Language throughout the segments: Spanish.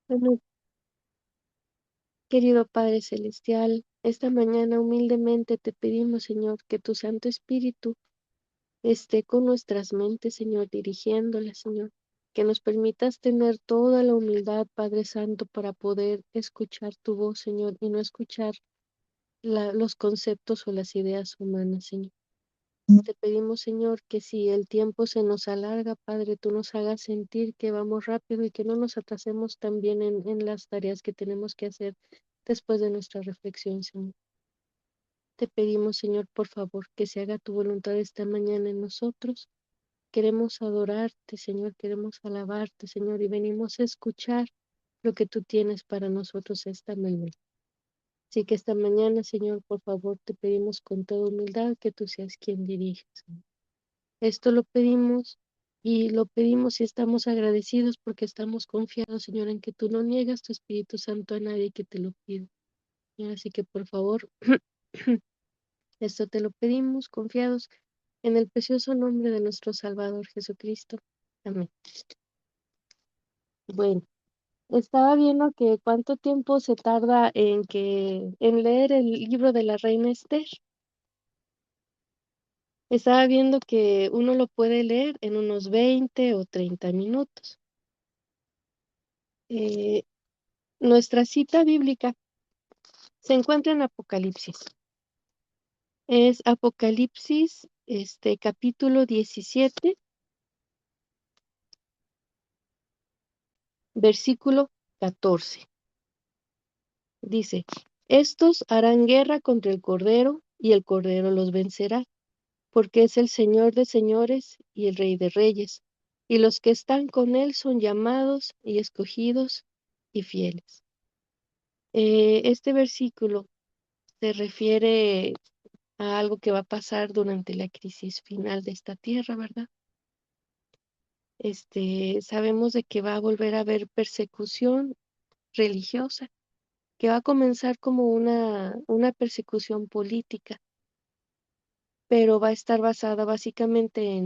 Bueno, querido Padre Celestial, esta mañana humildemente te pedimos, Señor, que tu Santo Espíritu esté con nuestras mentes, Señor, dirigiéndolas, Señor. Que nos permitas tener toda la humildad, Padre Santo, para poder escuchar tu voz, Señor, y no escuchar los conceptos o las ideas humanas, Señor. Te pedimos, Señor, que si el tiempo se nos alarga, Padre, tú nos hagas sentir que vamos rápido y que no nos atrasemos también en las tareas que tenemos que hacer después de nuestra reflexión, Señor. Te pedimos, Señor, por favor, que se haga tu voluntad esta mañana en nosotros. Queremos adorarte, Señor, queremos alabarte, Señor, y venimos a escuchar lo que tú tienes para nosotros esta mañana. Así que esta mañana, Señor, por favor, te pedimos con toda humildad que tú seas quien dirija, Señor. Esto lo pedimos y lo pedimos y estamos agradecidos porque estamos confiados, Señor, en que tú no niegas tu Espíritu Santo a nadie que te lo pida. Señor, así que por favor, esto te lo pedimos confiados en el precioso nombre de nuestro Salvador Jesucristo. Amén. Bueno, estaba viendo que cuánto tiempo se tarda en leer el libro de la Reina Esther. Estaba viendo que uno lo puede leer en unos 20 o 30 minutos. Eh, Nuestra cita bíblica se encuentra en Apocalipsis. Es Apocalipsis, capítulo 17, versículo 14. Dice, estos harán guerra contra el Cordero y el Cordero los vencerá, porque es el Señor de señores y el Rey de reyes, y los que están con él son llamados y escogidos y fieles. Este versículo se refiere a algo que va a pasar durante la crisis final de esta tierra, ¿verdad? Sabemos de que va a volver a haber persecución religiosa, que va a comenzar como una persecución política, pero va a estar basada básicamente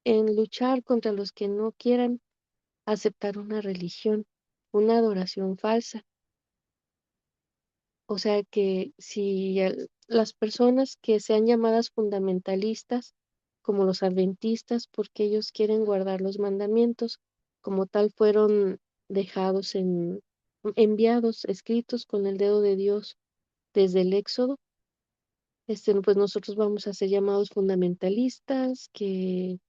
en luchar contra los que no quieran aceptar una religión, una adoración falsa. O sea que si las personas que sean llamadas fundamentalistas, como los adventistas, porque ellos quieren guardar los mandamientos, como tal fueron dejados enviados, escritos con el dedo de Dios desde el Éxodo, pues nosotros vamos a ser llamados fundamentalistas, que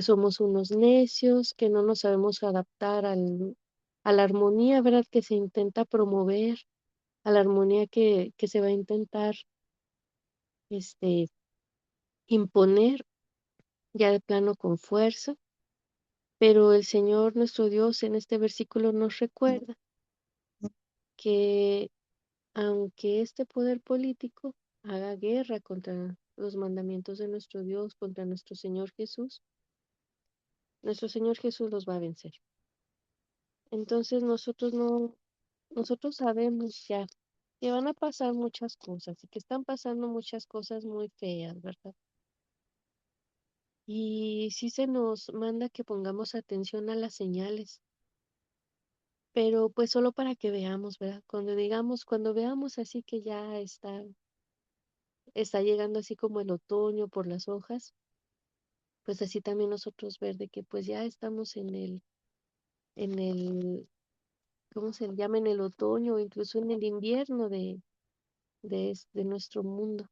somos unos necios, que no nos sabemos adaptar a la armonía, ¿verdad? Que se intenta promover, a la armonía que se va a intentar este, imponer ya de plano con fuerza, pero el Señor nuestro Dios en este versículo nos recuerda que aunque este poder político haga guerra contra los mandamientos de nuestro Dios, contra nuestro Señor Jesús los va a vencer. Entonces nosotros sabemos ya que van a pasar muchas cosas y que están pasando muchas cosas muy feas, ¿verdad? Y sí se nos manda que pongamos atención a las señales, pero pues solo para que veamos, ¿verdad? Cuando veamos así que ya está llegando así como el otoño por las hojas, pues así también nosotros ver de que pues ya estamos en el, ¿cómo se le llama? En el otoño o incluso en el invierno de nuestro mundo,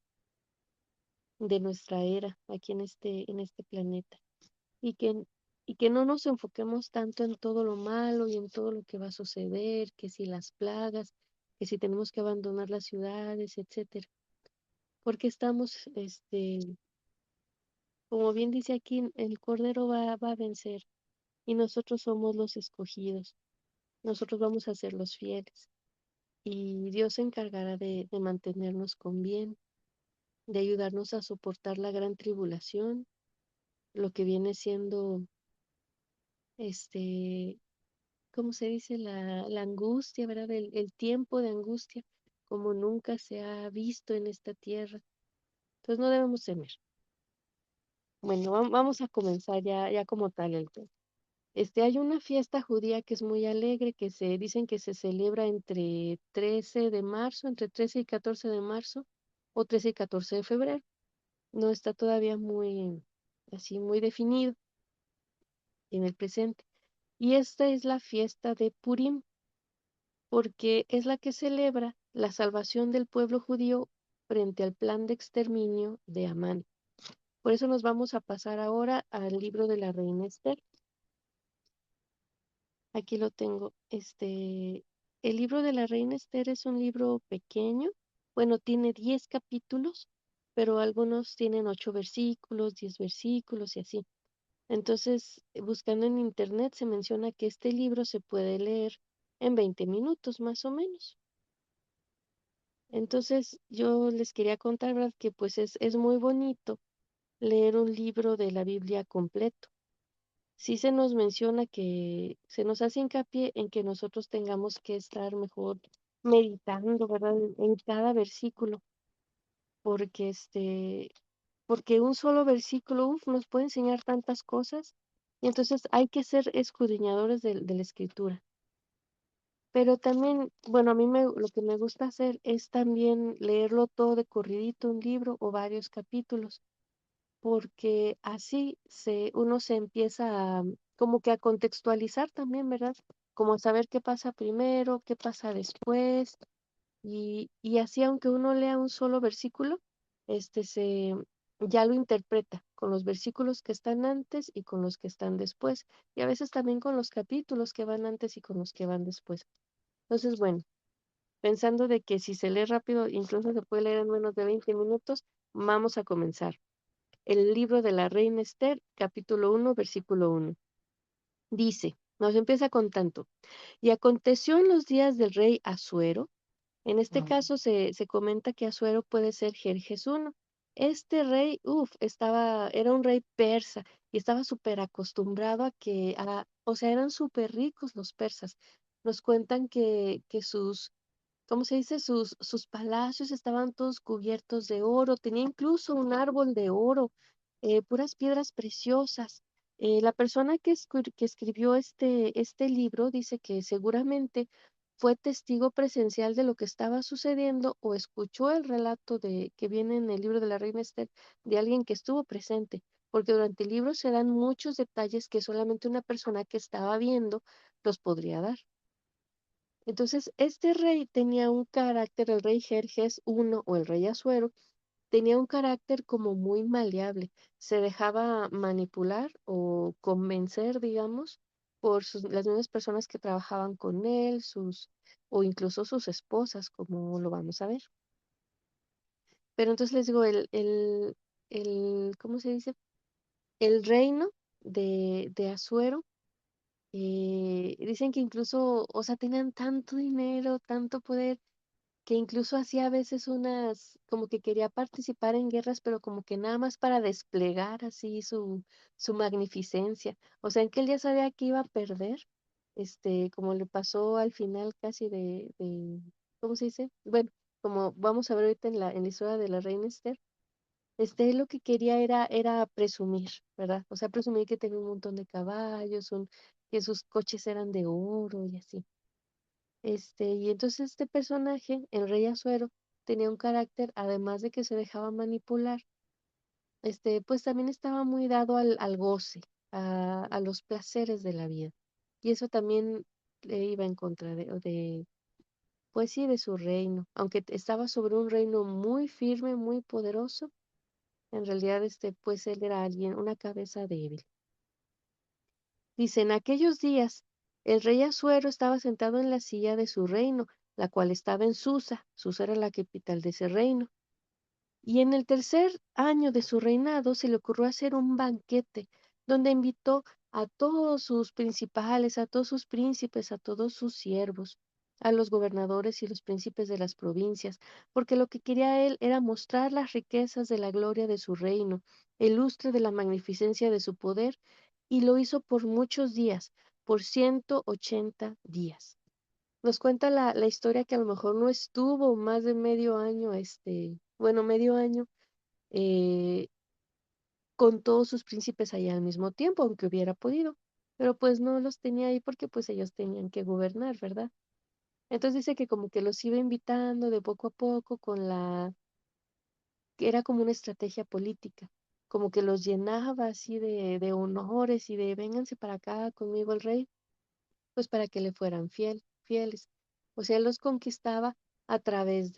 de nuestra era aquí en este planeta. Y que, y que no nos enfoquemos tanto en todo lo malo y en todo lo que va a suceder, que si las plagas, que si tenemos que abandonar las ciudades, etcétera. Porque estamos, como bien dice aquí, el Cordero va a vencer y nosotros somos los escogidos. Nosotros vamos a ser los fieles y Dios se encargará de mantenernos con bien, de ayudarnos a soportar la gran tribulación, lo que viene siendo, este, ¿cómo se dice? La angustia, ¿verdad? El tiempo de angustia, como nunca se ha visto en esta tierra. Entonces no debemos temer. Bueno, vamos a comenzar ya como tal el tema. Hay una fiesta judía que es muy alegre, que se dicen que se celebra entre 13 de marzo, entre 13 y 14 de marzo, o 13 y 14 de febrero. No está todavía muy, así, muy definido en el presente. Y esta es la fiesta de Purim, porque es la que celebra la salvación del pueblo judío frente al plan de exterminio de Amán. Por eso nos vamos a pasar ahora al libro de la reina Esther. Aquí lo tengo. El libro de la reina Esther es un libro pequeño. Bueno, tiene 10 capítulos, pero algunos tienen 8 versículos, 10 versículos y así. Entonces, buscando en internet se menciona que este libro se puede leer en 20 minutos más o menos. Entonces, yo les quería contar, ¿verdad? Que pues es muy bonito leer un libro de la Biblia completo. Sí se nos menciona que se nos hace hincapié en que nosotros tengamos que estar mejor meditando, ¿verdad? En cada versículo, porque porque un solo versículo, nos puede enseñar tantas cosas, y entonces hay que ser escudriñadores de la escritura. Pero también, bueno, lo que me gusta hacer es también leerlo todo de corridito, un libro o varios capítulos, porque así uno se empieza como que a contextualizar también, ¿verdad? Como a saber qué pasa primero, qué pasa después, y así aunque uno lea un solo versículo, ya lo interpreta con los versículos que están antes y con los que están después, y a veces también con los capítulos que van antes y con los que van después. Entonces, bueno, pensando de que si se lee rápido, incluso se puede leer en menos de 20 minutos, vamos a comenzar. El libro de la reina Esther, capítulo 1, versículo 1. Dice, nos empieza contando, y aconteció en los días del rey Asuero. En este caso se comenta que Asuero puede ser Jerjes I. Este rey, era un rey persa y estaba súper acostumbrado o sea, eran súper ricos los persas. Nos cuentan que ¿cómo se dice? Sus palacios estaban todos cubiertos de oro, tenía incluso un árbol de oro, puras piedras preciosas. La persona que escribió este libro dice que seguramente fue testigo presencial de lo que estaba sucediendo o escuchó el relato que viene en el libro de la Reina Esther de alguien que estuvo presente, porque durante el libro se dan muchos detalles que solamente una persona que estaba viendo los podría dar. Entonces, este rey tenía un carácter, el rey Jerjes I o el rey Asuero, tenía un carácter como muy maleable. Se dejaba manipular o convencer, digamos, por las mismas personas que trabajaban con él, o incluso sus esposas, como lo vamos a ver. Pero entonces les digo, ¿cómo se dice? El reino de Asuero, dicen que incluso, o sea, tenían tanto dinero, tanto poder que incluso hacía a veces como que quería participar en guerras, pero como que nada más para desplegar así su magnificencia. O sea, en que él ya sabía que iba a perder, como le pasó al final casi ¿cómo se dice? Bueno, como vamos a ver ahorita en la historia de la reina Esther, él lo que quería era presumir, ¿verdad? O sea, presumir que tenía un montón de caballos, que sus coches eran de oro y así. Y entonces este personaje, el rey Asuero, tenía un carácter, además de que se dejaba manipular, pues también estaba muy dado al goce, a los placeres de la vida. Y eso también le iba en contra pues sí, de su reino. Aunque estaba sobre un reino muy firme, muy poderoso, en realidad, pues él era una cabeza débil. Dice, en aquellos días, el rey Asuero estaba sentado en la silla de su reino, la cual estaba en Susa. Susa era la capital de ese reino. Y en el tercer año de su reinado se le ocurrió hacer un banquete donde invitó a todos sus principales, a todos sus príncipes, a todos sus siervos, a los gobernadores y los príncipes de las provincias, porque lo que quería él era mostrar las riquezas de la gloria de su reino, el lustre de la magnificencia de su poder, y lo hizo por muchos días, por 180 días. Nos cuenta la historia que a lo mejor no estuvo más de medio año, bueno, medio año, eh, con todos sus príncipes allá al mismo tiempo, aunque hubiera podido. pero pues no los tenía ahí porque pues ellos tenían que gobernar, ¿verdad? Entonces dice que como que los iba invitando de poco a poco que era como una estrategia política, como que los llenaba así de honores y de vénganse para acá conmigo el rey, pues para que le fueran fieles. O sea, él los conquistaba a través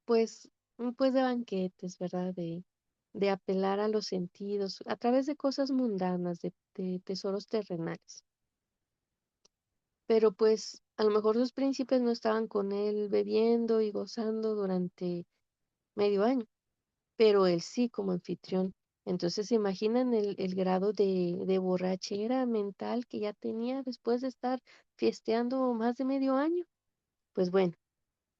pues, pues de banquetes, ¿verdad? De apelar a los sentidos, a través de cosas mundanas, de tesoros terrenales. Pero pues a lo mejor sus príncipes no estaban con él bebiendo y gozando durante medio año, pero él sí como anfitrión. Entonces se imaginan el grado de borrachera mental que ya tenía después de estar fiesteando más de medio año. Pues bueno,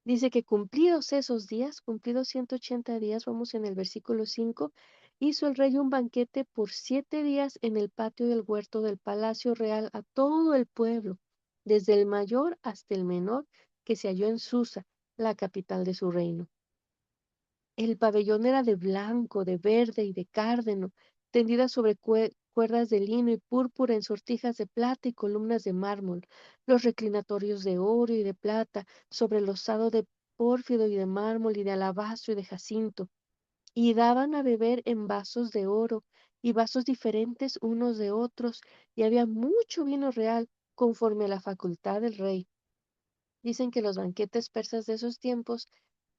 dice que cumplidos esos días, cumplidos 180 días, vamos en el versículo 5, hizo el rey un banquete por 7 días en el patio del huerto del palacio real a todo el pueblo, desde el mayor hasta el menor, que se halló en Susa, la capital de su reino. El pabellón era de blanco, de verde y de cárdeno, tendida sobre cuerdas de lino y púrpura en sortijas de plata y columnas de mármol, los reclinatorios de oro y de plata, sobre el losado de pórfido y de mármol y de alabastro y de jacinto, y daban a beber en vasos de oro y vasos diferentes unos de otros, y había mucho vino real, conforme a la facultad del rey. Dicen que los banquetes persas de esos tiempos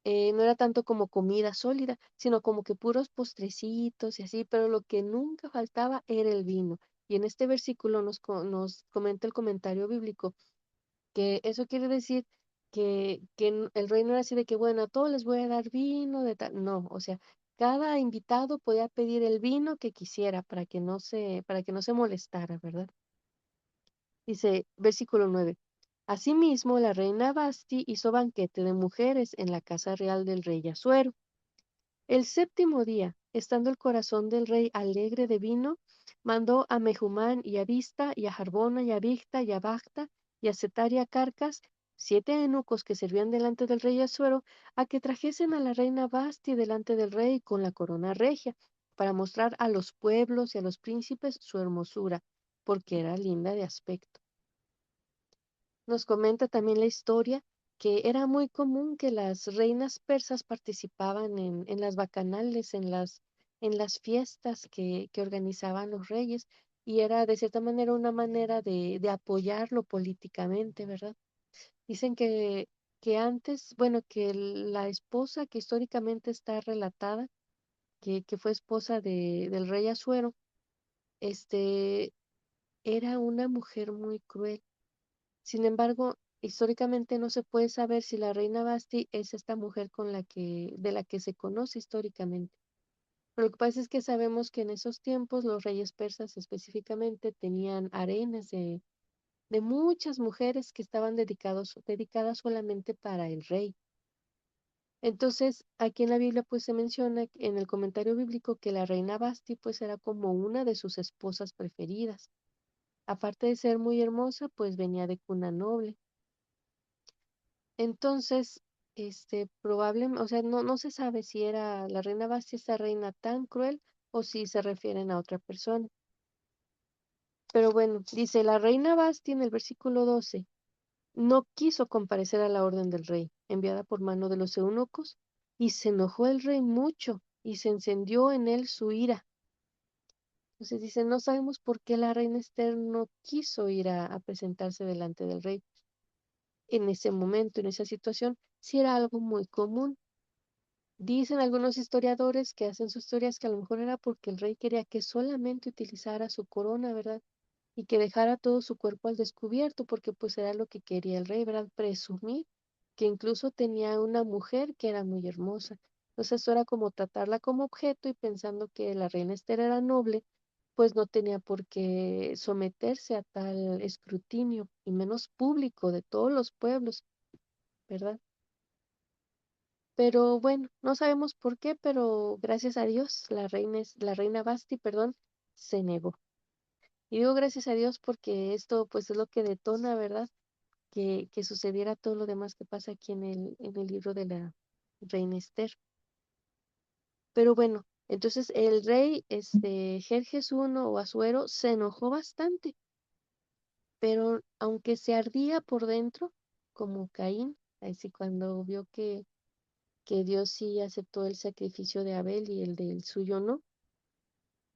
no era tanto como comida sólida, sino como que puros postrecitos y así, pero lo que nunca faltaba era el vino. Y en este versículo nos comenta el comentario bíblico que eso quiere decir que el rey no era así de que, bueno, a todos les voy a dar vino, de tal. No, o sea, cada invitado podía pedir el vino que quisiera para que no se molestara, ¿verdad? Dice, versículo 9. Asimismo, la reina Basti hizo banquete de mujeres en la casa real del rey Asuero. El séptimo día, estando el corazón del rey alegre de vino, mandó a Mehumán y a Vista y a Jarbona y a Bigta y a Bacta y a Setar y a Carcas, 7 eunucos que servían delante del rey Asuero, a que trajesen a la reina Basti delante del rey con la corona regia, para mostrar a los pueblos y a los príncipes su hermosura, porque era linda de aspecto. Nos comenta también la historia que era muy común que las reinas persas participaban en las bacanales, en las fiestas que organizaban los reyes, y era de cierta manera una manera de apoyarlo políticamente, ¿verdad? Dicen que antes, bueno, que la esposa que históricamente está relatada, que fue esposa del rey Asuero, este, era una mujer muy cruel. Sin embargo, históricamente no se puede saber si la reina Basti es esta mujer de la que se conoce históricamente. Pero lo que pasa es que sabemos que en esos tiempos los reyes persas específicamente tenían harenes de muchas mujeres que estaban dedicadas solamente para el rey. Entonces, aquí en la Biblia pues se menciona en el comentario bíblico que la reina Basti pues era como una de sus esposas preferidas. Aparte de ser muy hermosa, pues venía de cuna noble. Entonces, probablemente, o sea, no se sabe si era la reina Basti esta reina tan cruel o si se refieren a otra persona. Pero bueno, dice la reina Basti en el versículo 12, no quiso comparecer a la orden del rey, enviada por mano de los eunucos, y se enojó el rey mucho y se encendió en él su ira. Entonces dice, no sabemos por qué la reina Esther no quiso ir a presentarse delante del rey en ese momento, en esa situación, si era algo muy común. Dicen algunos historiadores que hacen sus teorías que a lo mejor era porque el rey quería que solamente utilizara su corona, ¿verdad? Y que dejara todo su cuerpo al descubierto, porque pues era lo que quería el rey, ¿verdad? Presumir que incluso tenía una mujer que era muy hermosa. Entonces eso era como tratarla como objeto y pensando que la reina Esther era noble, pues no tenía por qué someterse a tal escrutinio, y menos público de todos los pueblos, ¿verdad? Pero bueno, no sabemos por qué, pero gracias a Dios, la reina Basti, perdón, se negó. Y digo gracias a Dios porque esto pues es lo que detona, ¿verdad? Que sucediera todo lo demás que pasa aquí en el libro de la reina Esther. Pero bueno, Entonces el rey Jerjes I o Asuero se enojó bastante, pero aunque se ardía por dentro, como Caín, así cuando vio que Dios sí aceptó el sacrificio de Abel y el del suyo no,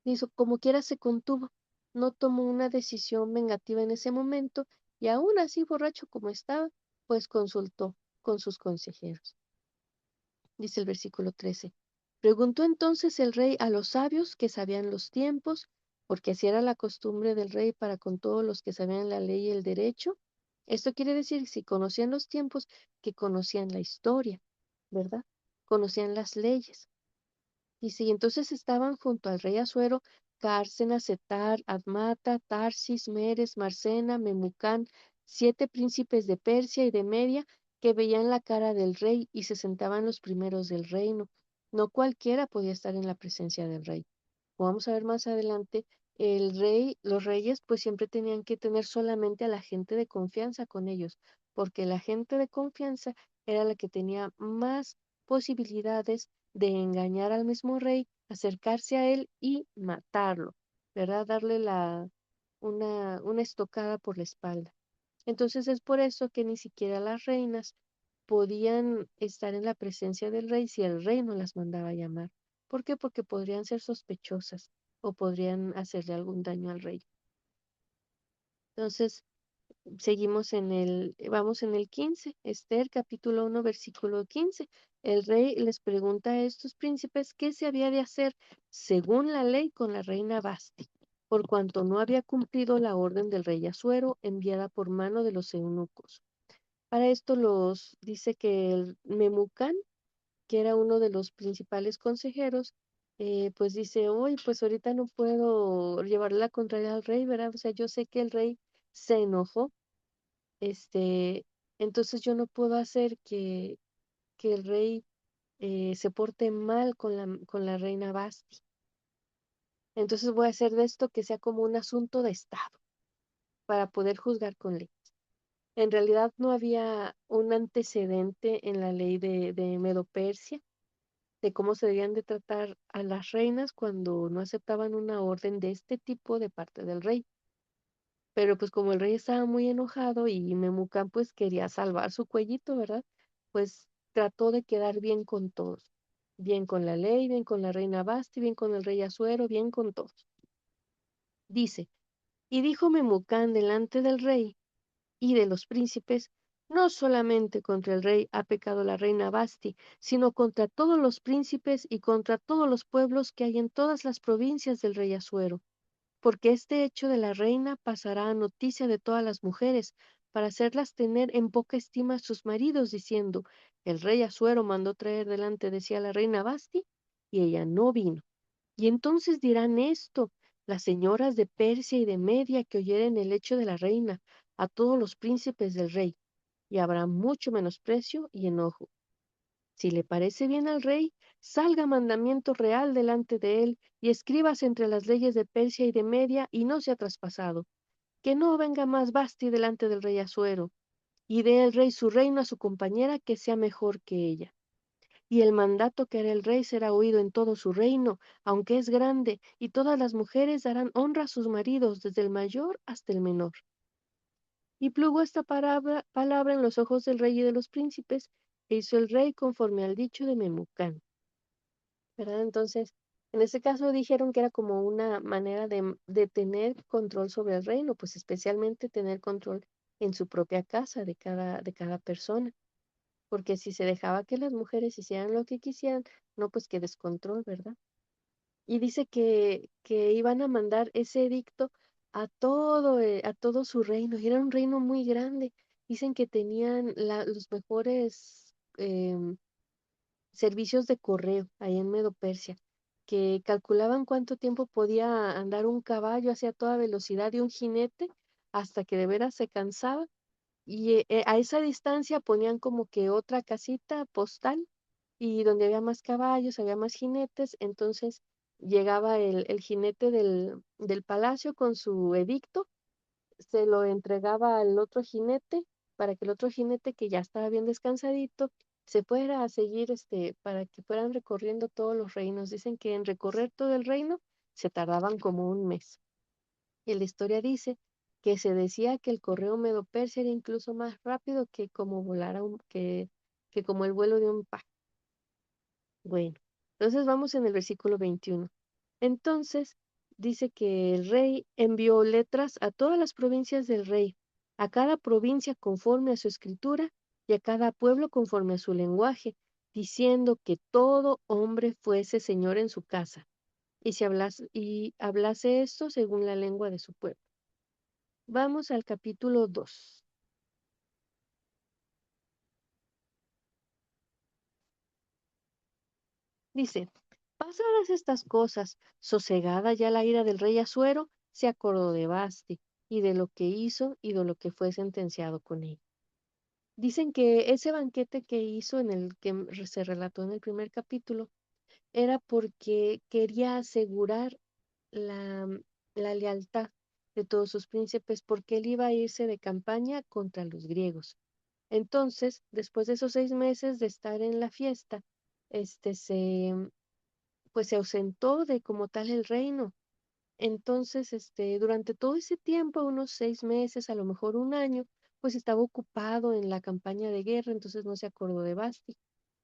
hizo como quiera se contuvo, no tomó una decisión vengativa en ese momento y aún así borracho como estaba, pues consultó con sus consejeros. Dice el versículo 13. Preguntó entonces el rey a los sabios que sabían los tiempos, porque así era la costumbre del rey para con todos los que sabían la ley y el derecho. Esto quiere decir, si conocían los tiempos, que conocían la historia, ¿verdad? Conocían las leyes. Dice, y entonces estaban junto al rey Asuero, Cársena, Setar, Admata, Tarsis, Meres, Marsena, Memucán, 7 príncipes de Persia y de Media, que veían la cara del rey y se sentaban los primeros del reino. No cualquiera podía estar en la presencia del rey. Como vamos a ver más adelante, los reyes pues siempre tenían que tener solamente a la gente de confianza con ellos, porque la gente de confianza era la que tenía más posibilidades de engañar al mismo rey, acercarse a él y matarlo, ¿verdad? Darle una estocada por la espalda. Entonces es por eso que ni siquiera las reinas podían estar en la presencia del rey si el rey no las mandaba llamar. ¿Por qué? Porque podrían ser sospechosas o podrían hacerle algún daño al rey. Entonces, vamos en el 15, Esther capítulo 1 versículo 15. El rey les pregunta a estos príncipes qué se había de hacer según la ley con la reina Basti, por cuanto no había cumplido la orden del rey Asuero enviada por mano de los eunucos. Para esto los dice que el Memucán, que era uno de los principales consejeros, pues dice, uy, pues ahorita no puedo llevarle la contraria al rey, ¿verdad? O sea, yo sé que el rey se enojó, este, entonces yo no puedo hacer que el rey se porte mal con la reina Basti. Entonces voy a hacer de esto que sea como un asunto de Estado para poder juzgar con ley. En realidad no había un antecedente en la ley de Medo-Persia de cómo se debían de tratar a las reinas cuando no aceptaban una orden de este tipo de parte del rey. Pero pues como el rey estaba muy enojado y Memucán pues quería salvar su cuellito, ¿verdad? Pues trató de quedar bien con todos. Bien con la ley, bien con la reina Basti, bien con el rey Asuero, bien con todos. Dice, y dijo Memucán delante del rey y de los príncipes, no solamente contra el rey ha pecado la reina Basti, sino contra todos los príncipes y contra todos los pueblos que hay en todas las provincias del rey Asuero, porque este hecho de la reina pasará a noticia de todas las mujeres, para hacerlas tener en poca estima a sus maridos, diciendo, el rey Asuero mandó traer delante de sí a la reina Basti, y ella no vino. Y entonces dirán esto las señoras de Persia y de Media que oyeren el hecho de la reina, a todos los príncipes del rey, y habrá mucho menosprecio y enojo. Si le parece bien al rey, salga mandamiento real delante de él, y escribas entre las leyes de Persia y de Media, y no sea traspasado, que no venga más Basti delante del rey Asuero, y dé el rey su reino a su compañera que sea mejor que ella. Y el mandato que hará el rey será oído en todo su reino, aunque es grande, y todas las mujeres darán honra a sus maridos, desde el mayor hasta el menor. Y plugo esta palabra en los ojos del rey y de los príncipes, e hizo el rey conforme al dicho de Memucán. ¿Verdad? Entonces, en este caso dijeron que era como una manera de tener control sobre el reino, pues especialmente tener control en su propia casa de cada persona, porque si se dejaba que las mujeres hicieran lo que quisieran, no, pues qué descontrol, ¿verdad? Y dice que iban a mandar ese edicto a todo su reino, y era un reino muy grande. Dicen que tenían los mejores servicios de correo ahí en Medo Persia, que calculaban cuánto tiempo podía andar un caballo hacia toda velocidad de un jinete hasta que de veras se cansaba y a esa distancia ponían como que otra casita postal y donde había más caballos, había más jinetes, entonces llegaba el jinete del palacio con su edicto, se lo entregaba al otro jinete para que el otro jinete que ya estaba bien descansadito se fuera a seguir, para que fueran recorriendo todos los reinos. Dicen que en recorrer todo el reino se tardaban como un mes. Y la historia dice que se decía que el correo medo-persa era incluso más rápido que como que como el vuelo de un pájaro. Bueno, entonces vamos en el versículo 21. Entonces dice que el rey envió letras a todas las provincias del rey, a cada provincia conforme a su escritura y a cada pueblo conforme a su lenguaje, diciendo que todo hombre fuese señor en su casa y hablase esto según la lengua de su pueblo. Vamos al capítulo 2. Dice, pasadas estas cosas, sosegada ya la ira del rey Asuero, se acordó de Basti y de lo que hizo y de lo que fue sentenciado con él. Dicen que ese banquete que hizo en el que se relató en el primer capítulo era porque quería asegurar la, la lealtad de todos sus príncipes porque él iba a irse de campaña contra los griegos. Entonces, después de esos 6 meses de estar en la fiesta, pues se ausentó de como tal el reino. Entonces, durante todo ese tiempo, unos 6 meses, a lo mejor un año, pues estaba ocupado en la campaña de guerra, entonces no se acordó de Basti.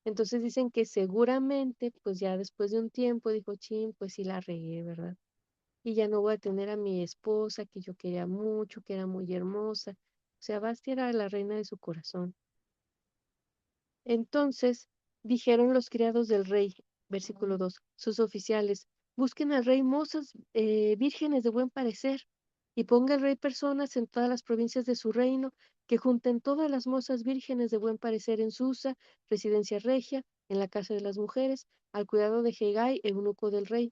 Entonces dicen que seguramente, pues ya después de un tiempo dijo, chin, pues sí la regué, ¿verdad? Y ya no voy a tener a mi esposa que yo quería mucho, que era muy hermosa. O sea, Basti era la reina de su corazón. Entonces dijeron los criados del rey, versículo 2, sus oficiales, busquen al rey mozas vírgenes de buen parecer, y ponga el rey personas en todas las provincias de su reino, que junten todas las mozas vírgenes de buen parecer en Susa, residencia regia, en la casa de las mujeres, al cuidado de Hegai, eunuco del rey,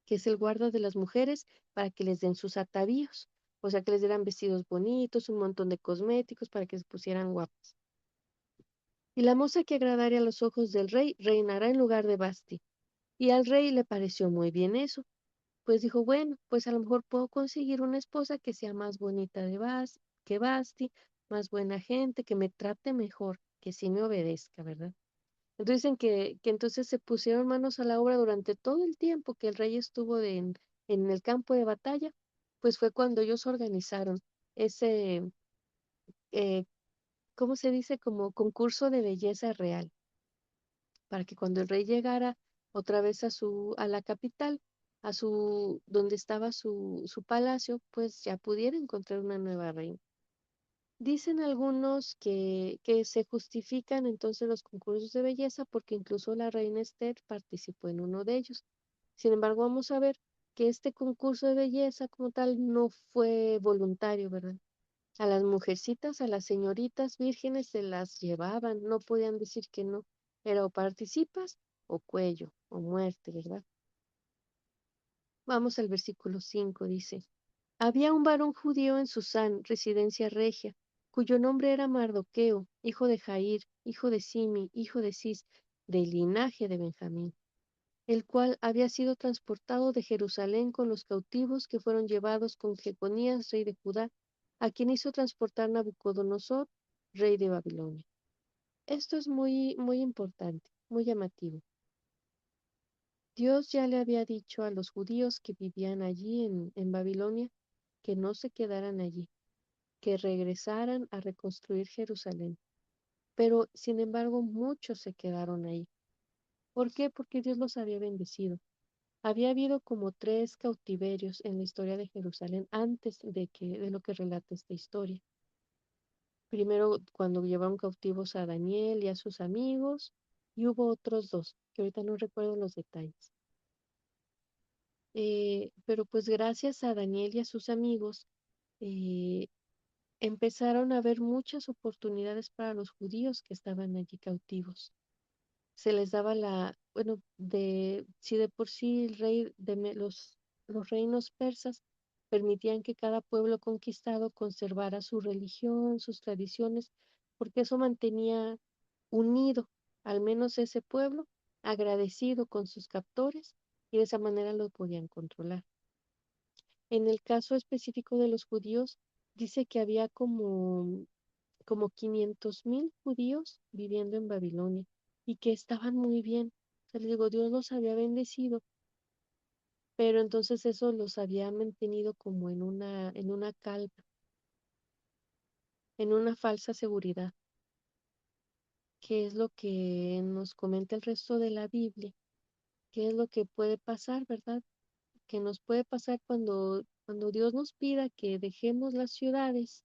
que es el guarda de las mujeres, para que les den sus atavíos, o sea, que les dieran vestidos bonitos, un montón de cosméticos para que se pusieran guapas. Y la moza que agradare a los ojos del rey reinará en lugar de Basti. Y al rey le pareció muy bien eso, pues dijo, bueno, pues a lo mejor puedo conseguir una esposa que sea más bonita que Basti, más buena gente, que me trate mejor, que sí me obedezca, ¿verdad? Entonces dicen que entonces se pusieron manos a la obra durante todo el tiempo que el rey estuvo en el campo de batalla, pues fue cuando ellos organizaron ese, eh, ¿cómo se dice? Como concurso de belleza real para que cuando el rey llegara otra vez a la capital, donde estaba su palacio, pues ya pudiera encontrar una nueva reina. Dicen algunos que se justifican entonces los concursos de belleza porque incluso la reina Esther participó en uno de ellos. Sin embargo, vamos a ver que este concurso de belleza como tal no fue voluntario, ¿verdad? A las mujercitas, a las señoritas vírgenes se las llevaban, no podían decir que no. Era o participas o cuello o muerte, ¿verdad? Vamos al versículo 5, dice, había un varón judío en Susán, residencia regia, cuyo nombre era Mardoqueo, hijo de Jair, hijo de Simi, hijo de Cis, del linaje de Benjamín, el cual había sido transportado de Jerusalén con los cautivos que fueron llevados con Jeconías, rey de Judá, a quien hizo transportar Nabucodonosor, rey de Babilonia. Esto es muy, muy importante, muy llamativo. Dios ya le había dicho a los judíos que vivían allí en Babilonia que no se quedaran allí, que regresaran a reconstruir Jerusalén. Pero, sin embargo, muchos se quedaron ahí. ¿Por qué? Porque Dios los había bendecido. Había habido como 3 cautiverios en la historia de Jerusalén antes de lo que relata esta historia. Primero, cuando llevaron cautivos a Daniel y a sus amigos, y hubo otros 2, que ahorita no recuerdo los detalles. Pero pues gracias a Daniel y a sus amigos, eh, empezaron a haber muchas oportunidades para los judíos que estaban allí cautivos. Se les daba bueno, si de por sí el rey los reinos persas permitían que cada pueblo conquistado conservara su religión, sus tradiciones, porque eso mantenía unido al menos ese pueblo, agradecido con sus captores, y de esa manera lo podían controlar. En el caso específico de los judíos, dice que había como como 500,000 judíos viviendo en Babilonia y que estaban muy bien. O sea, les digo, Dios los había bendecido, pero entonces eso los había mantenido como en una calma, en una falsa seguridad, que es lo que nos comenta el resto de la Biblia, qué es lo que puede pasar, ¿verdad? Que nos puede pasar cuando Dios nos pida que dejemos las ciudades.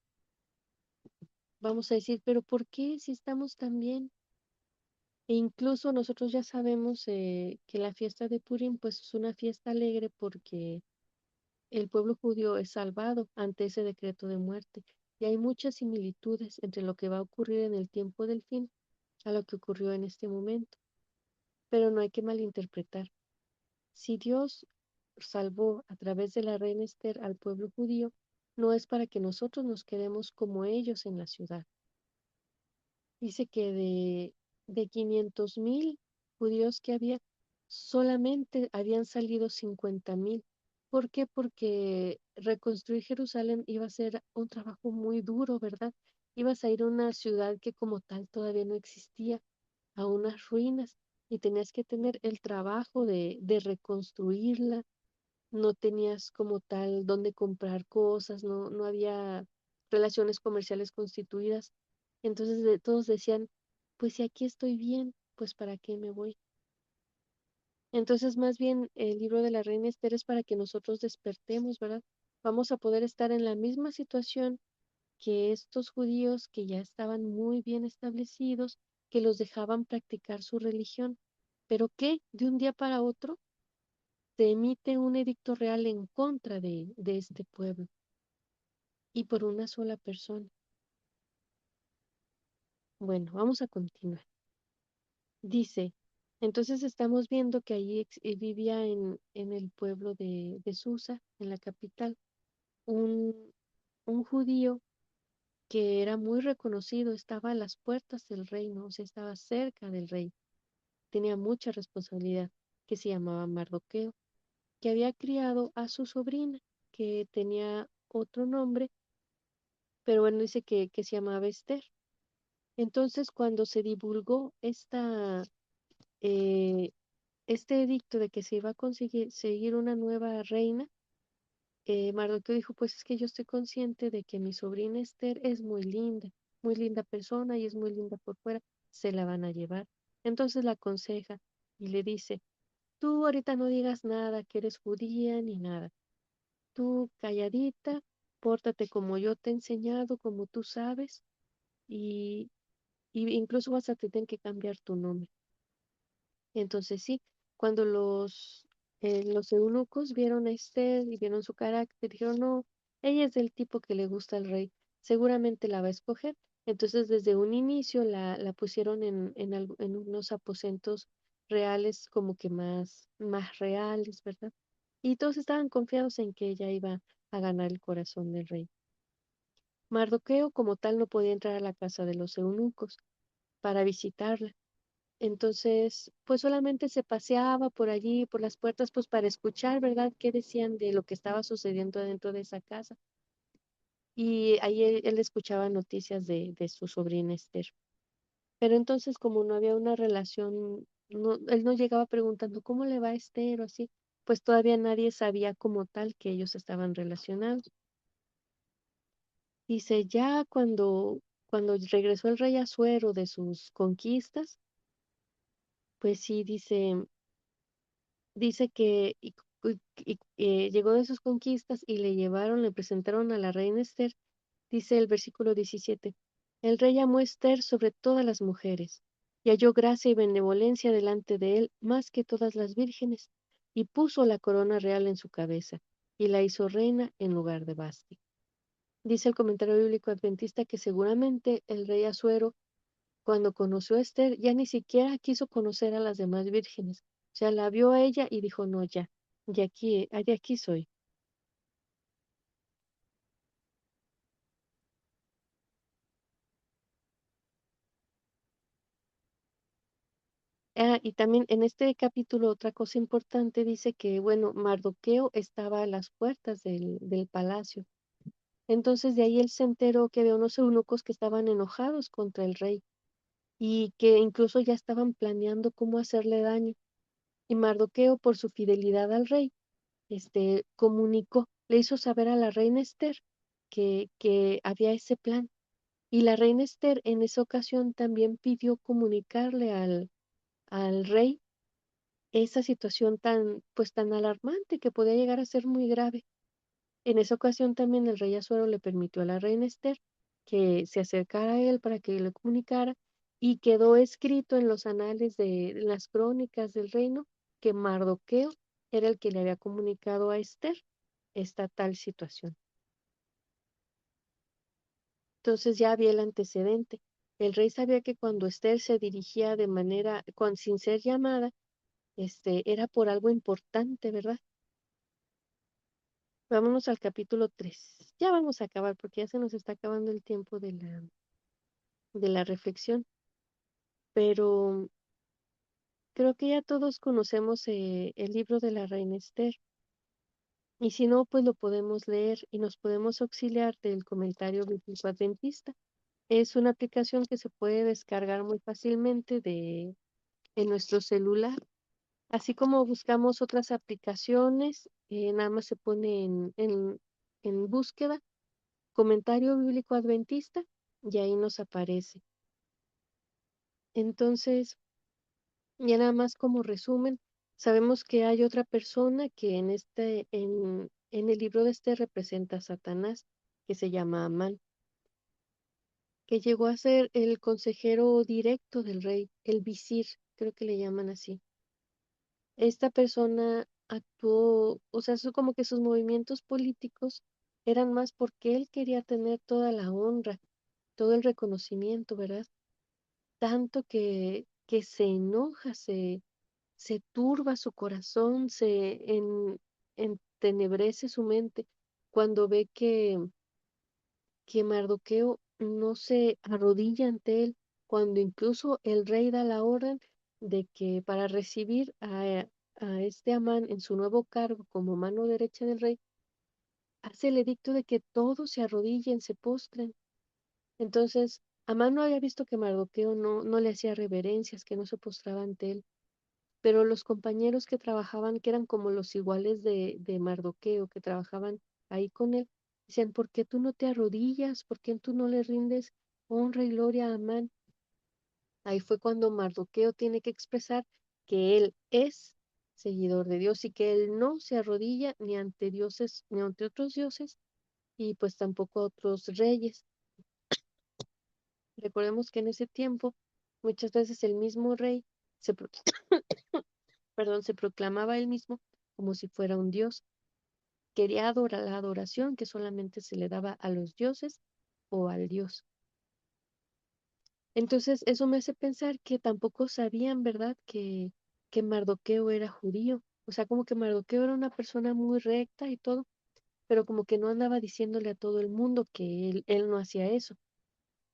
Vamos a decir, pero ¿por qué si estamos tan bien? E incluso nosotros ya sabemos que la fiesta de Purim pues es una fiesta alegre porque el pueblo judío es salvado ante ese decreto de muerte. Y hay muchas similitudes entre lo que va a ocurrir en el tiempo del fin a lo que ocurrió en este momento. Pero no hay que malinterpretar. Si Dios salvó a través de la reina Esther al pueblo judío, no es para que nosotros nos quedemos como ellos en la ciudad. Dice que de 500,000 judíos que había, solamente habían salido 50,000. ¿Por qué? Porque reconstruir Jerusalén iba a ser un trabajo muy duro, ¿verdad? Ibas a ir a una ciudad que como tal todavía no existía, a unas ruinas, y tenías que tener el trabajo de reconstruirla. No tenías como tal dónde comprar cosas, no había relaciones comerciales constituidas. Entonces todos decían, pues si aquí estoy bien, pues ¿para qué me voy? Entonces más bien el libro de la Reina Esther es para que nosotros despertemos, ¿verdad? Vamos a poder estar en la misma situación que estos judíos que ya estaban muy bien establecidos, que los dejaban practicar su religión. ¿Pero qué? De un día para otro se emite un edicto real en contra de este pueblo y por una sola persona. Bueno, vamos a continuar. Dice, entonces estamos viendo que allí vivía en el pueblo de Susa, en la capital, un, un judío que era muy reconocido, estaba a las puertas del reino, o sea, estaba cerca del rey, tenía mucha responsabilidad, que se llamaba Mardoqueo, que había criado a su sobrina, que tenía otro nombre, pero bueno, dice que se llamaba Esther. Entonces, cuando se divulgó eh, este edicto de que se iba a conseguir seguir una nueva reina, Mardoqueo dijo, pues es que yo estoy consciente de que mi sobrina Esther es muy linda persona y es muy linda por fuera, se la van a llevar. Entonces la aconseja y le dice, tú ahorita no digas nada, que eres judía ni nada. Tú calladita, pórtate como yo te he enseñado, como tú sabes, y, y incluso vas a tener que cambiar tu nombre. Entonces sí, cuando los eunucos vieron a Esther y vieron su carácter, dijeron, no, ella es del tipo que le gusta al rey, seguramente la va a escoger. Entonces desde un inicio la pusieron en unos aposentos reales como que más reales, ¿verdad? Y todos estaban confiados en que ella iba a ganar el corazón del rey. Mardoqueo como tal no podía entrar a la casa de los eunucos para visitarla. Entonces, pues solamente se paseaba por allí, por las puertas, pues para escuchar, ¿verdad?, qué decían de lo que estaba sucediendo dentro de esa casa. Y ahí él escuchaba noticias de su sobrina Esther. Pero entonces, como no había una relación, él no llegaba preguntando cómo le va a Esther o así, pues todavía nadie sabía como tal que ellos estaban relacionados. Dice, ya cuando regresó el rey Asuero de sus conquistas, pues sí, dice que llegó de sus conquistas y le llevaron, le presentaron a la reina Esther, dice el versículo 17, el rey amó a Esther sobre todas las mujeres y halló gracia y benevolencia delante de él más que todas las vírgenes, y puso la corona real en su cabeza y la hizo reina en lugar de Basti. Dice el comentario bíblico adventista que seguramente el rey Asuero, cuando conoció a Esther, ya ni siquiera quiso conocer a las demás vírgenes. O sea, la vio a ella y dijo, no, ya, de aquí soy. Ah, y también en este capítulo otra cosa importante dice que, bueno, Mardoqueo estaba a las puertas del palacio Entonces de ahí él se enteró que había unos eunucos que estaban enojados contra el rey y que incluso ya estaban planeando cómo hacerle daño. Y Mardoqueo, por su fidelidad al rey, comunicó, le hizo saber a la reina Esther que había ese plan. Y la reina Esther en esa ocasión también pidió comunicarle al rey esa situación tan, pues tan alarmante que podía llegar a ser muy grave. En esa ocasión también el rey Asuero le permitió a la reina Esther que se acercara a él para que le comunicara y quedó escrito en los anales de las crónicas del reino que Mardoqueo era el que le había comunicado a Esther esta tal situación. Entonces ya había el antecedente. El rey sabía que cuando Esther se dirigía de manera, sin ser llamada, era por algo importante, ¿verdad? Vámonos al capítulo 3. Ya vamos a acabar porque ya se nos está acabando el tiempo de la reflexión, pero creo que ya todos conocemos el libro de la reina Esther y si no, pues lo podemos leer y nos podemos auxiliar del comentario bíblico adventista. Es una aplicación que se puede descargar muy fácilmente en nuestro celular. Así como buscamos otras aplicaciones, nada más se pone en búsqueda, comentario bíblico adventista, y ahí nos aparece. Entonces, ya nada más como resumen, sabemos que hay otra persona que en el libro de representa a Satanás, que se llama Amán, que llegó a ser el consejero directo del rey, el visir, creo que le llaman así. Esta persona actuó, o sea, como que sus movimientos políticos eran más porque él quería tener toda la honra, todo el reconocimiento, ¿verdad? Tanto que se enoja, se turba su corazón, entenebrece su mente cuando ve que Mardoqueo no se arrodilla ante él, cuando incluso el rey da la orden de que para recibir a este Amán en su nuevo cargo como mano derecha del rey, hace el edicto de que todos se arrodillen, se postren. Entonces, Amán no había visto que Mardoqueo no le hacía reverencias, que no se postraba ante él, pero los compañeros que trabajaban, que eran como los iguales de Mardoqueo, que trabajaban ahí con él, decían, ¿por qué tú no te arrodillas? ¿Por qué tú no le rindes honra y gloria a Amán? Ahí fue cuando Mardoqueo tiene que expresar que él es seguidor de Dios y que él no se arrodilla ni ante dioses, ni ante otros dioses, y pues tampoco a otros reyes. Recordemos que en ese tiempo, muchas veces el mismo rey se, pro- perdón, se proclamaba él mismo como si fuera un dios. Quería adorar la adoración que solamente se le daba a los dioses o al dios. Entonces, eso me hace pensar que tampoco sabían, ¿verdad?, que Mardoqueo era judío. O sea, como que Mardoqueo era una persona muy recta y todo, pero como que no andaba diciéndole a todo el mundo que él no hacía eso.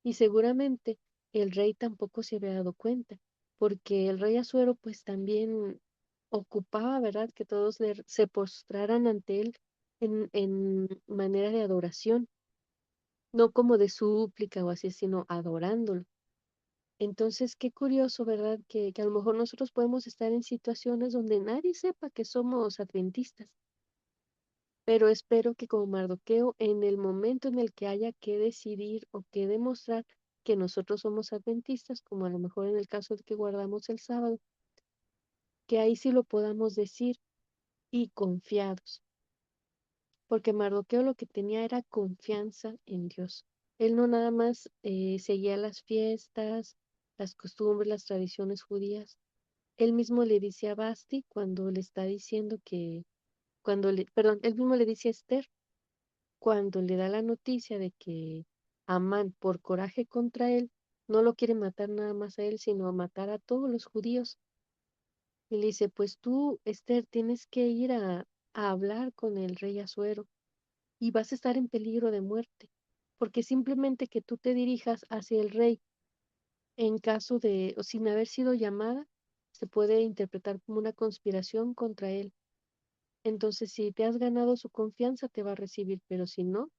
Y seguramente el rey tampoco se había dado cuenta, porque el rey Asuero pues también ocupaba, ¿verdad?, que todos se postraran ante él en manera de adoración, no como de súplica o así, sino adorándolo. Entonces, qué curioso, ¿verdad? Que a lo mejor nosotros podemos estar en situaciones donde nadie sepa que somos adventistas, pero espero que como Mardoqueo, en el momento en el que haya que decidir o que demostrar que nosotros somos adventistas, como a lo mejor en el caso de que guardamos el sábado, que ahí sí lo podamos decir y confiados, porque Mardoqueo lo que tenía era confianza en Dios. Él no nada más seguía las fiestas, las costumbres, las tradiciones judías. Él mismo le dice a Basti cuando le está diciendo perdón, él mismo le dice a Esther cuando le da la noticia de que Amán, por coraje contra él, no lo quiere matar nada más a él, sino a matar a todos los judíos. Y le dice, pues tú, Esther, tienes que ir a hablar con el rey Asuero y vas a estar en peligro de muerte, porque simplemente que tú te dirijas hacia el rey en caso o sin haber sido llamada, se puede interpretar como una conspiración contra él. Entonces, si te has ganado su confianza, te va a recibir, pero si no,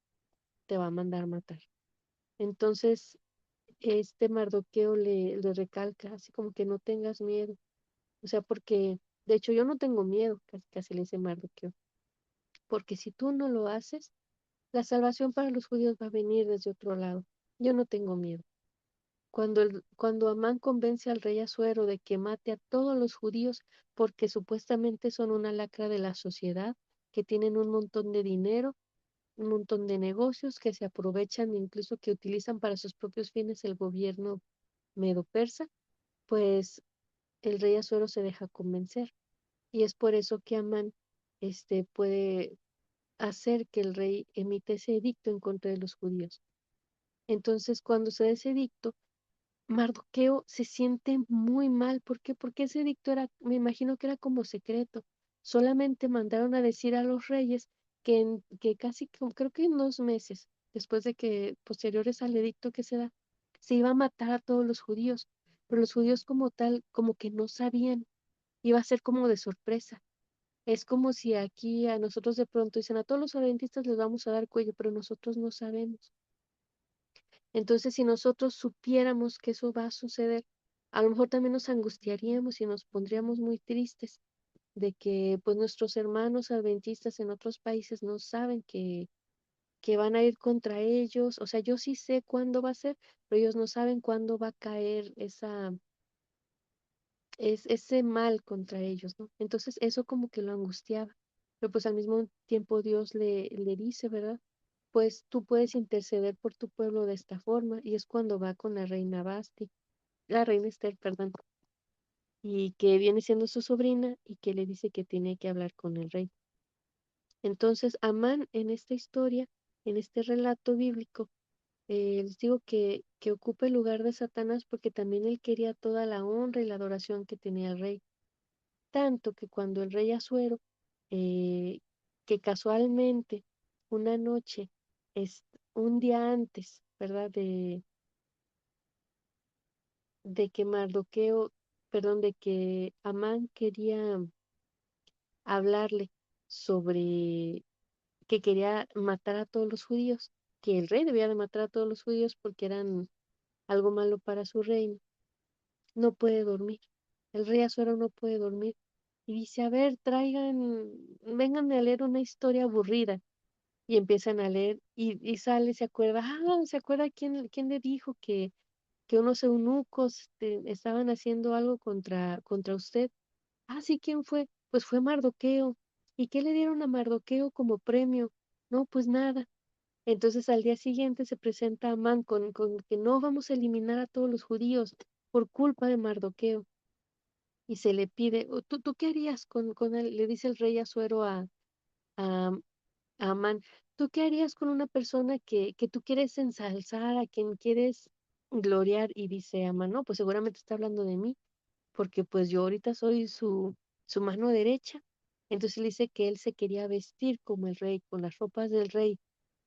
te va a mandar matar. Entonces, Mardoqueo le recalca, así como que no tengas miedo. O sea, porque, de hecho, yo no tengo miedo, casi, casi le dice Mardoqueo, porque si tú no lo haces, la salvación para los judíos va a venir desde otro lado. Yo no tengo miedo. Cuando Amán convence al rey Asuero de que mate a todos los judíos porque supuestamente son una lacra de la sociedad, que tienen un montón de dinero, un montón de negocios, que se aprovechan, incluso que utilizan para sus propios fines el gobierno medo-persa, pues el rey Asuero se deja convencer. Y es por eso que Amán puede hacer que el rey emita ese edicto en contra de los judíos. Entonces, cuando se da ese edicto, Mardoqueo se siente muy mal. ¿Por qué? Porque ese edicto era, me imagino que era como secreto. Solamente mandaron a decir a los reyes que casi, creo que en 2 meses, después de que, posteriores al edicto que se da, se iba a matar a todos los judíos. Pero los judíos como tal, como que no sabían, iba a ser como de sorpresa. Es como si aquí a nosotros de pronto dicen a todos los adventistas les vamos a dar cuello, pero nosotros no sabemos. Entonces, si nosotros supiéramos que eso va a suceder, a lo mejor también nos angustiaríamos y nos pondríamos muy tristes de que pues nuestros hermanos adventistas en otros países no saben que van a ir contra ellos. O sea, yo sí sé cuándo va a ser, pero ellos no saben cuándo va a caer ese mal contra ellos, ¿no? Entonces, eso como que lo angustiaba. Pero pues al mismo tiempo Dios le dice, ¿verdad? Pues tú puedes interceder por tu pueblo de esta forma, y es cuando va con la reina Basti, la reina Esther, perdón, y que viene siendo su sobrina y que le dice que tiene que hablar con el rey. Entonces, Amán en esta historia, en este relato bíblico, les digo que ocupa el lugar de Satanás porque también él quería toda la honra y la adoración que tenía el rey. Tanto que cuando el rey Asuero, eh, que casualmente una noche, es, un día antes, ¿verdad? De que Mardoqueo, perdón, de que Amán quería hablarle sobre que quería matar a todos los judíos, que el rey debía de matar a todos los judíos porque eran algo malo para su reino. No puede dormir. El rey Azuero no puede dormir. Y dice, a ver, vengan a leer una historia aburrida. Y empiezan a leer y sale, se acuerda quién le dijo que unos eunucos estaban haciendo algo contra usted. Ah, sí, ¿quién fue? Pues fue Mardoqueo. ¿Y qué le dieron a Mardoqueo como premio? No, pues nada. Entonces al día siguiente se presenta Amán con que no vamos a eliminar a todos los judíos por culpa de Mardoqueo. Y se le pide, ¿tú qué harías con él? Le dice el rey Asuero a, a Amán, ¿tú qué harías con una persona que tú quieres ensalzar, a quien quieres gloriar? Y dice Amán, no, pues seguramente está hablando de mí, porque pues yo ahorita soy su mano derecha. Entonces le dice que él se quería vestir como el rey, con las ropas del rey,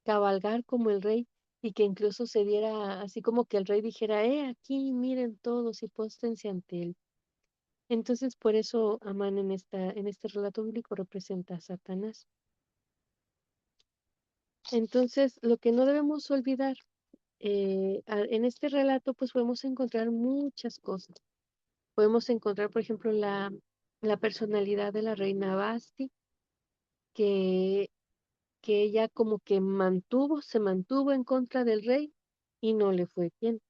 cabalgar como el rey, y que incluso se diera así como que el rey dijera, aquí miren todos y póstrense ante él. Entonces, por eso Amán en este relato bíblico representa a Satanás. Entonces, lo que no debemos olvidar, en este relato, pues podemos encontrar muchas cosas. Podemos encontrar, por ejemplo, la personalidad de la reina Basti, que, que ella como que se mantuvo en contra del rey y no le fue bien.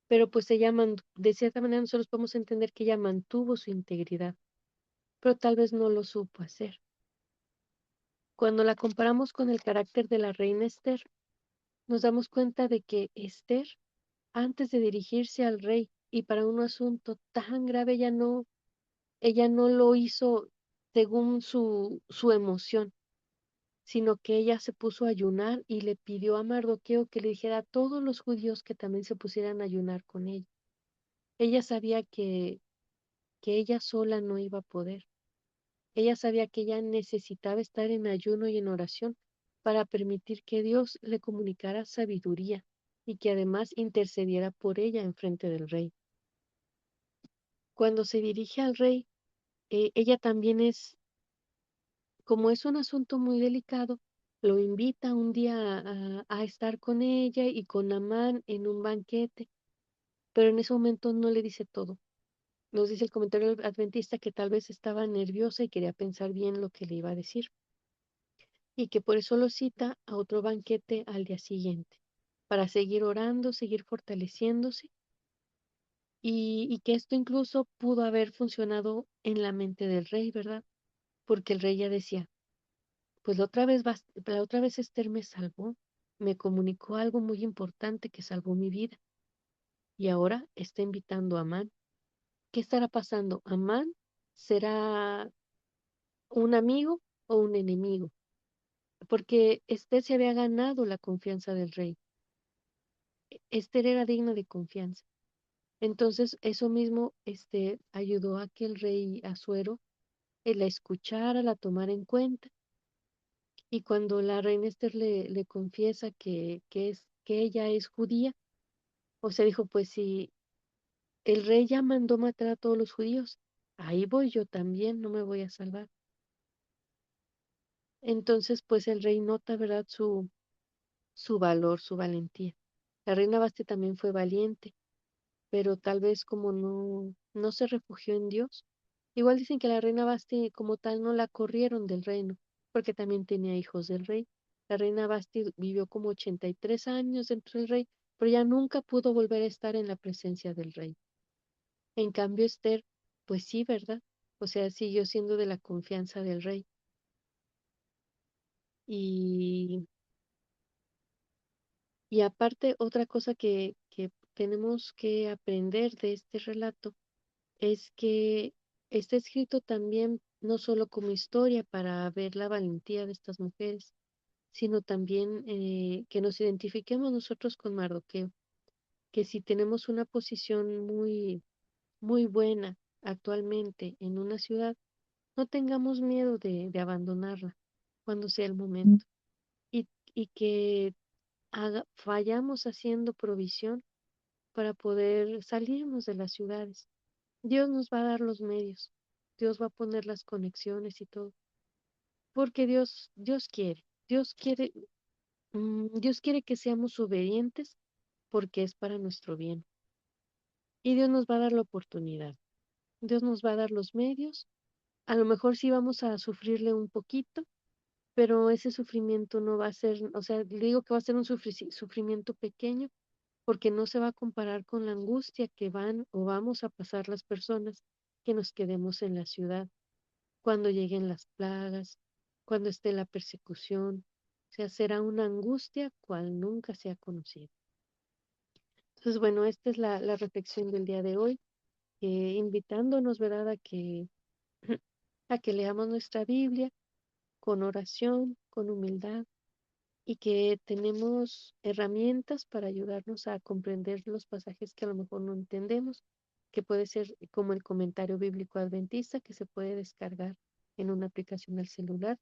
Pero pues de cierta manera nosotros podemos entender que ella mantuvo su integridad, pero tal vez no lo supo hacer. Cuando la comparamos con el carácter de la reina Esther, nos damos cuenta de que Esther, antes de dirigirse al rey y para un asunto tan grave, ella no lo hizo según su emoción, sino que ella se puso a ayunar y le pidió a Mardoqueo que le dijera a todos los judíos que también se pusieran a ayunar con ella. Ella sabía que ella sola no iba a poder. Ella sabía que ella necesitaba estar en ayuno y en oración para permitir que Dios le comunicara sabiduría y que además intercediera por ella en frente del rey. Cuando se dirige al rey, ella también como es un asunto muy delicado, lo invita un día a estar con ella y con Amán en un banquete, pero en ese momento no le dice todo. Nos dice el comentario adventista que tal vez estaba nerviosa y quería pensar bien lo que le iba a decir, y que por eso lo cita a otro banquete al día siguiente, para seguir orando, seguir fortaleciéndose, y que esto incluso pudo haber funcionado en la mente del rey, ¿verdad? Porque el rey ya decía, pues la otra vez Esther me salvó, me comunicó algo muy importante que salvó mi vida, y ahora está invitando a Amán. ¿Qué estará pasando? ¿Amán será un amigo o un enemigo? Porque Esther se había ganado la confianza del rey. Esther era digna de confianza. Entonces, eso mismo, ayudó a que el rey Asuero la escuchara, la tomara en cuenta. Y cuando la reina Esther le confiesa que ella es judía, o sea, dijo, pues si el rey ya mandó matar a todos los judíos, ahí voy yo también, no me voy a salvar. Entonces, pues el rey nota, ¿verdad? Su valor, su valentía. La reina Basti también fue valiente, pero tal vez como no se refugió en Dios. Igual dicen que la reina Basti como tal no la corrieron del reino, porque también tenía hijos del rey. La reina Basti vivió como 83 años dentro del rey, pero ya nunca pudo volver a estar en la presencia del rey. En cambio, Esther, pues sí, ¿verdad? O sea, siguió siendo de la confianza del rey. Y, y aparte, otra cosa que tenemos que aprender de este relato es que está escrito también no solo como historia para ver la valentía de estas mujeres, sino también que nos identifiquemos nosotros con Mardoqueo, que si tenemos una posición muy buena actualmente en una ciudad, no tengamos miedo de abandonarla cuando sea el momento y, y que vayamos haciendo provisión para poder salirnos de las ciudades. Dios nos va a dar los medios, Dios va a poner las conexiones y todo, porque Dios quiere que seamos obedientes porque es para nuestro bien. Y Dios nos va a dar la oportunidad, Dios nos va a dar los medios, a lo mejor sí vamos a sufrirle un poquito, pero ese sufrimiento no va a ser, o sea, le digo que va a ser un sufrimiento pequeño porque no se va a comparar con la angustia que van o vamos a pasar las personas que nos quedemos en la ciudad cuando lleguen las plagas, cuando esté la persecución. O sea, será una angustia cual nunca se ha conocido. Entonces, bueno, esta es la reflexión del día de hoy, invitándonos, ¿verdad?, a que leamos nuestra Biblia con oración, con humildad, y que tenemos herramientas para ayudarnos a comprender los pasajes que a lo mejor no entendemos, que puede ser como el comentario bíblico adventista que se puede descargar en una aplicación del celular,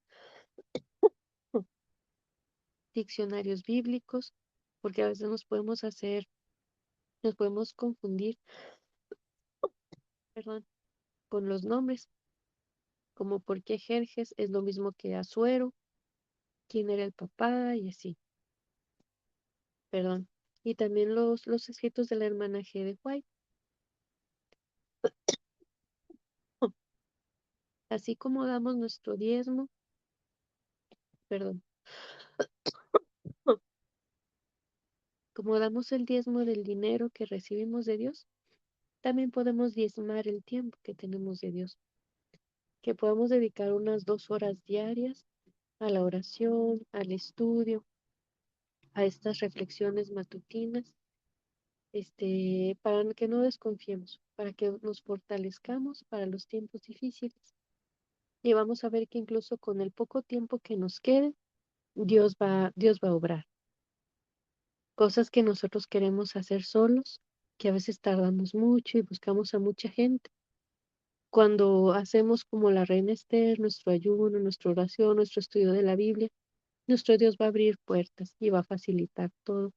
diccionarios bíblicos, porque a veces nos podemos confundir, perdón, con los nombres, como por qué Jerjes es lo mismo que Asuero, quién era el papá y así, perdón. Y también los escritos de la hermana G. de White. Así como damos nuestro diezmo, perdón, como damos el diezmo del dinero que recibimos de Dios, también podemos diezmar el tiempo que tenemos de Dios, que podamos dedicar unas 2 horas diarias a la oración, al estudio, a estas reflexiones matutinas, para que no desconfiemos, para que nos fortalezcamos para los tiempos difíciles. Y vamos a ver que incluso con el poco tiempo que nos quede, Dios va a obrar. Cosas que nosotros queremos hacer solos, que a veces tardamos mucho y buscamos a mucha gente. Cuando hacemos como la reina Esther, nuestro ayuno, nuestra oración, nuestro estudio de la Biblia, nuestro Dios va a abrir puertas y va a facilitar todo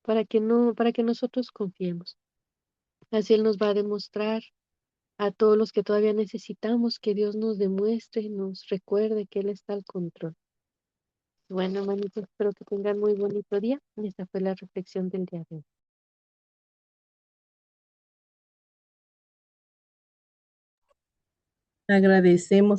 para que nosotros confiemos. Así Él nos va a demostrar a todos los que todavía necesitamos que Dios nos demuestre y nos recuerde que Él está al control. Bueno, hermanitos, espero que tengan muy bonito día. Y esta fue la reflexión del día de hoy. Agradecemos